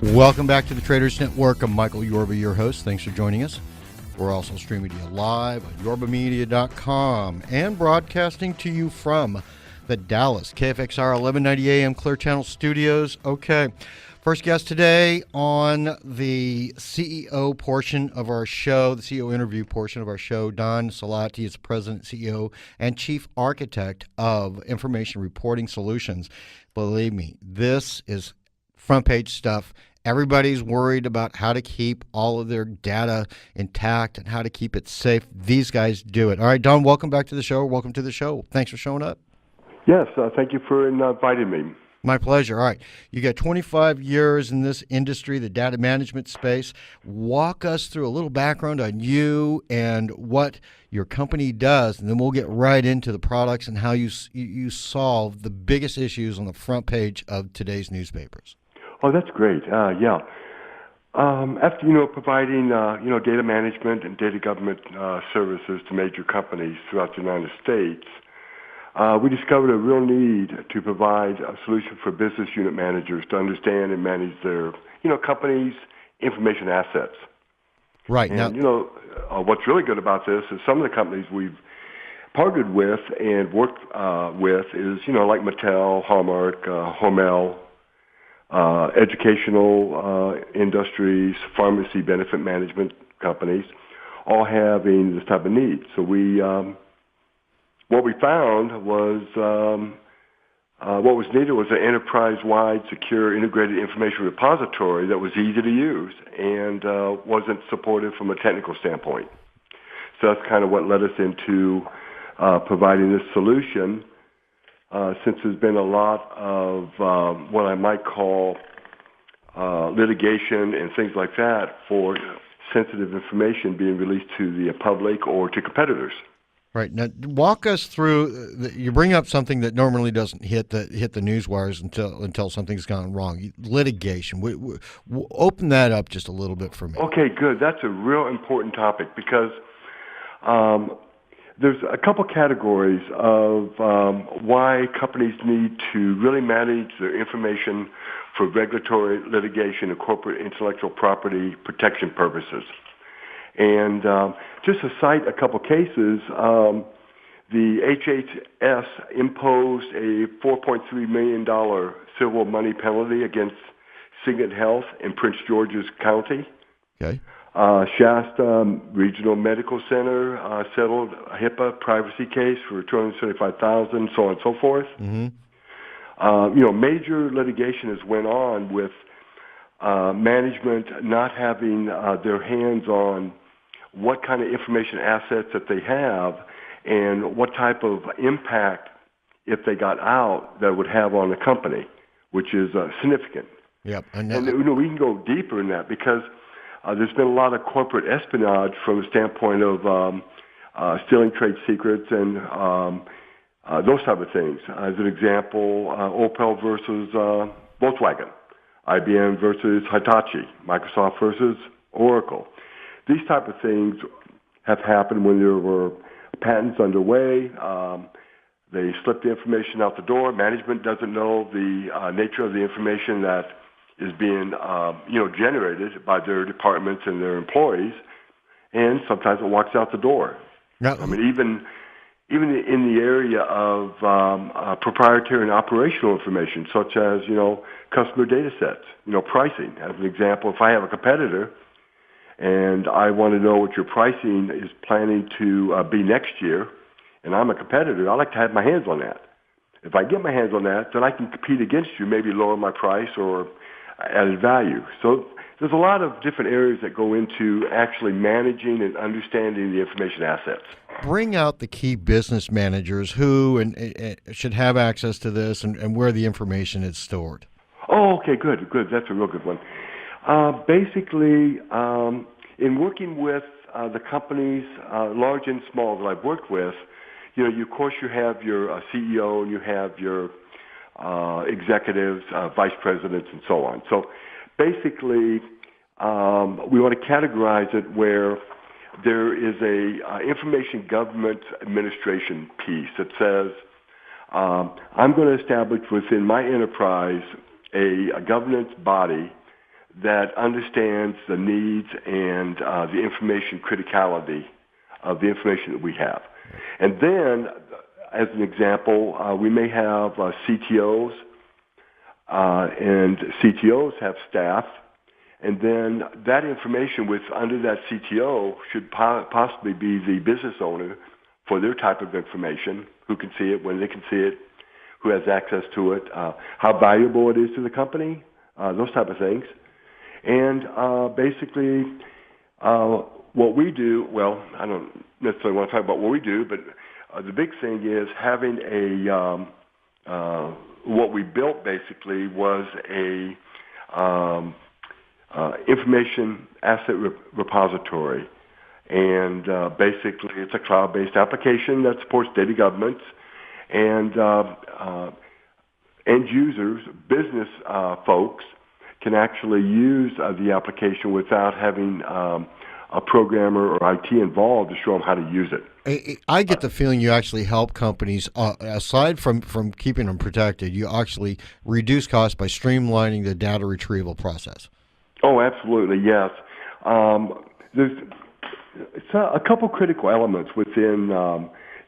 Welcome back to the Traders Network. I'm Michael Yorba, your host. Thanks for joining us. We're also streaming to you live on yorbamedia.com and broadcasting to you from the Dallas KFXR 1190 AM Clear Channel studios. Okay, first guest today on the CEO portion of our show, the CEO interview portion of our show, Don Sallot. He is the President, CEO, and Chief Architect of Information Reporting Solutions. Believe me, this is front page stuff. Everybody's worried about how to keep all of their data intact and how to keep it safe. These guys do it. All right, Don, welcome back to the show. Welcome to the show. Thanks for showing up. Yes, thank you for inviting me. My pleasure. All right, you got 25 years in this industry, the data management space. Walk us through a little background on you and what your company does, and then we'll get right into the products and how you solve the biggest issues on the front page of today's newspapers. Oh, that's great. Yeah. After, providing, data management and data government services to major companies throughout the United States, we discovered a real need to provide a solution for business unit managers to understand and manage their, company's information assets. Right. And, now, what's really good about this is some of the companies we've partnered with and worked with is, like Mattel, Hallmark, Hormel, educational industries, pharmacy benefit management companies, all having this type of need. So what we found was what was needed was an enterprise-wide, secure, integrated information repository that was easy to use and wasn't supported from a technical standpoint. So that's kind of what led us into providing this solution. Since there's been a lot of what I might call litigation and things like that for sensitive information being released to the public or to competitors. Right. Now, walk us through. You bring up something that normally doesn't hit the news wires until something's gone wrong. Litigation. Open that up just a little bit for me. Okay, good. That's a real important topic because there's a couple categories of why companies need to really manage their information for regulatory litigation and corporate intellectual property protection purposes. And just to cite a couple cases, the HHS imposed a $4.3 million civil money penalty against Signet Health in Prince George's County. Okay. Shasta Regional Medical Center settled a HIPAA privacy case for $275,000, so on and so forth. Mm-hmm. Major litigation has went on with management not having their hands on what kind of information assets that they have and what type of impact, if they got out, that would have on the company, which is significant. Yep. And we can go deeper in that because there's been a lot of corporate espionage from the standpoint of stealing trade secrets and those type of things. As an example, Opel versus Volkswagen, IBM versus Hitachi, Microsoft versus Oracle. These type of things have happened when there were patents underway. They slip the information out the door. Management doesn't know the nature of the information that is being, generated by their departments and their employees, and sometimes it walks out the door. Now, I mean, even in the area of proprietary and operational information, such as customer data sets, pricing. As an example, if I have a competitor and I want to know what your pricing is planning to be next year, and I'm a competitor, I like to have my hands on that. If I get my hands on that, then I can compete against you, maybe lower my price or added value. So there's a lot of different areas that go into actually managing and understanding the information assets. Bring out the key business managers who should have access to this and where the information is stored. Oh, okay, good. That's a real good one. Basically, in working with the companies, large and small, that I've worked with, of course you have your CEO and you have your executives, vice presidents, and so on. So basically, we want to categorize it where there is a information government administration piece that says, I'm going to establish within my enterprise a governance body that understands the needs and the information criticality of the information that we have. And then, as an example, we may have CTOs, and CTOs have staff, and then that information under that CTO should possibly be the business owner for their type of information, who can see it, when they can see it, who has access to it, how valuable it is to the company, those type of things. And basically, what we do, well, I don't necessarily want to talk about what we do, but the big thing is having what we built basically was a information asset repository. And basically, it's a cloud-based application that supports data governance, and end users, business folks, can actually use the application without having a programmer or IT involved to show them how to use it. I get the feeling you actually help companies, aside from keeping them protected, you actually reduce costs by streamlining the data retrieval process. Oh, absolutely, yes. There's a couple critical elements within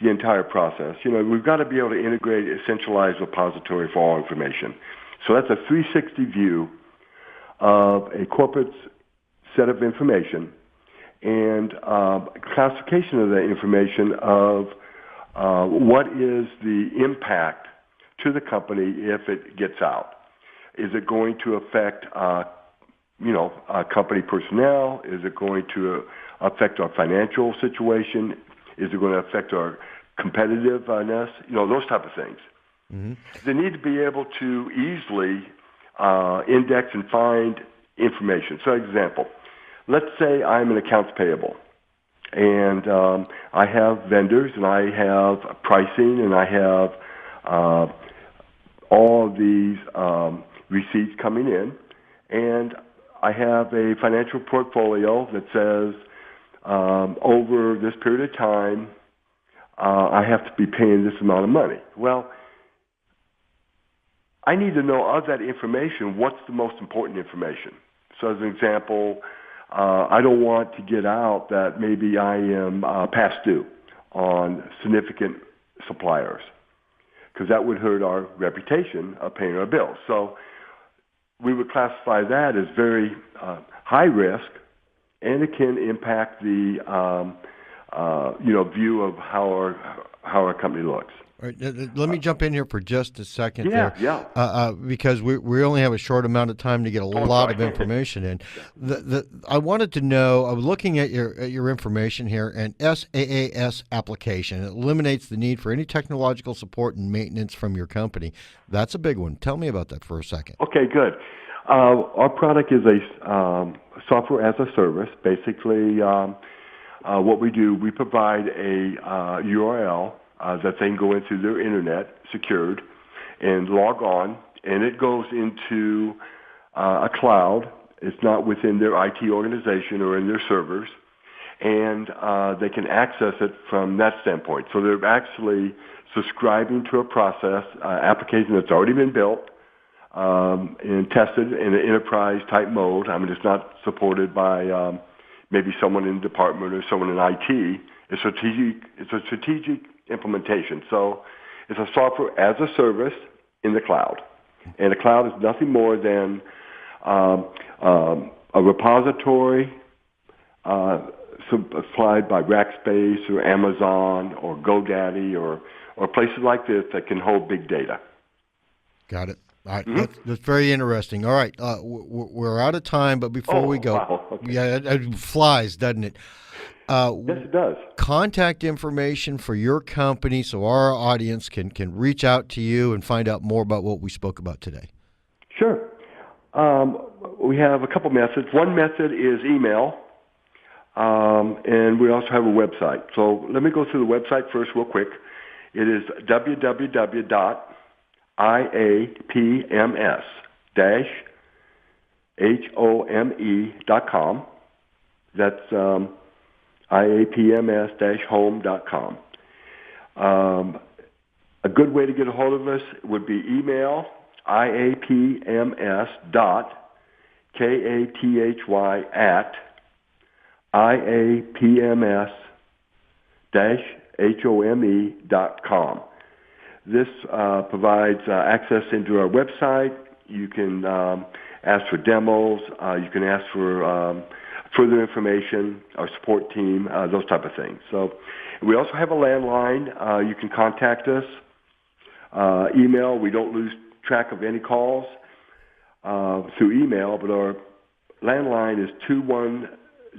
the entire process. We've got to be able to integrate a centralized repository for all information. So that's a 360 view of a corporate set of information and classification of that information of what is the impact to the company if it gets out. Is it going to affect company personnel? Is it going to affect our financial situation? Is it going to affect our competitiveness? Those type of things. Mm-hmm. They need to be able to easily index and find information. So, example, let's say I'm an accounts payable, and I have vendors, and I have pricing, and I have all of these receipts coming in, and I have a financial portfolio that says over this period of time, I have to be paying this amount of money. Well, I need to know of that information, what's the most important information. So as an example, I don't want to get out that maybe I am past due on significant suppliers, because that would hurt our reputation of paying our bills. So we would classify that as very high risk, and it can impact the view of how our company looks. All right, let me jump in here for just a second because we only have a short amount of time to get a lot of information in. I wanted to know, I was looking at your information here, an SaaS application. It eliminates the need for any technological support and maintenance from your company. That's a big one. Tell me about that for a second. Okay, good. Our product is a software as a service. Basically, what we do, we provide a URL that they can go into their internet, secured, and log on, and it goes into a cloud. It's not within their IT organization or in their servers, and they can access it from that standpoint. So they're actually subscribing to a process, application that's already been built and tested in an enterprise-type mode. I mean, it's not supported by maybe someone in the department or someone in IT. It's a strategic implementation. So it's a software as a service in the cloud. And the cloud is nothing more than a repository supplied by Rackspace or Amazon or GoDaddy or places like this that can hold big data. Got it. All right, that's very interesting. All right, we're out of time, but before we go, wow. Okay. Yeah, it flies, doesn't it? Yes, it does. Contact information for your company so our audience can reach out to you and find out more about what we spoke about today. Sure. We have a couple methods. One method is email, and we also have a website. So let me go through the website first real quick. It is www.IAPMS-home.com. That's IAPMS-home.com. A good way to get a hold of us would be email IAPMS.KFXR K-A-T-H-Y, at IAPMS-HOME.com. This provides access into our website. You can ask for demos. You can ask for further information, our support team, those type of things. So we also have a landline. You can contact us. Email, we don't lose track of any calls through email, but our landline is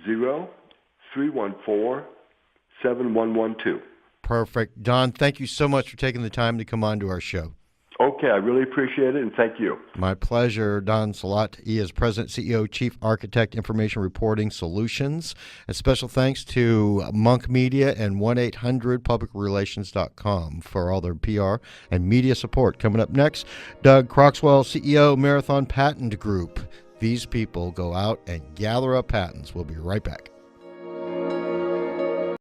210-314-7112. Perfect. Don, thank you so much for taking the time to come on to our show. Okay, I really appreciate it, and thank you. My pleasure. Don Sallot, he is President, CEO, Chief Architect, Information Reporting Solutions. And special thanks to Monk Media and 1-800-publicrelations.com for all their PR and media support. Coming up next, Doug Croxwell, CEO, Marathon Patent Group. These people go out and gather up patents. We'll be right back.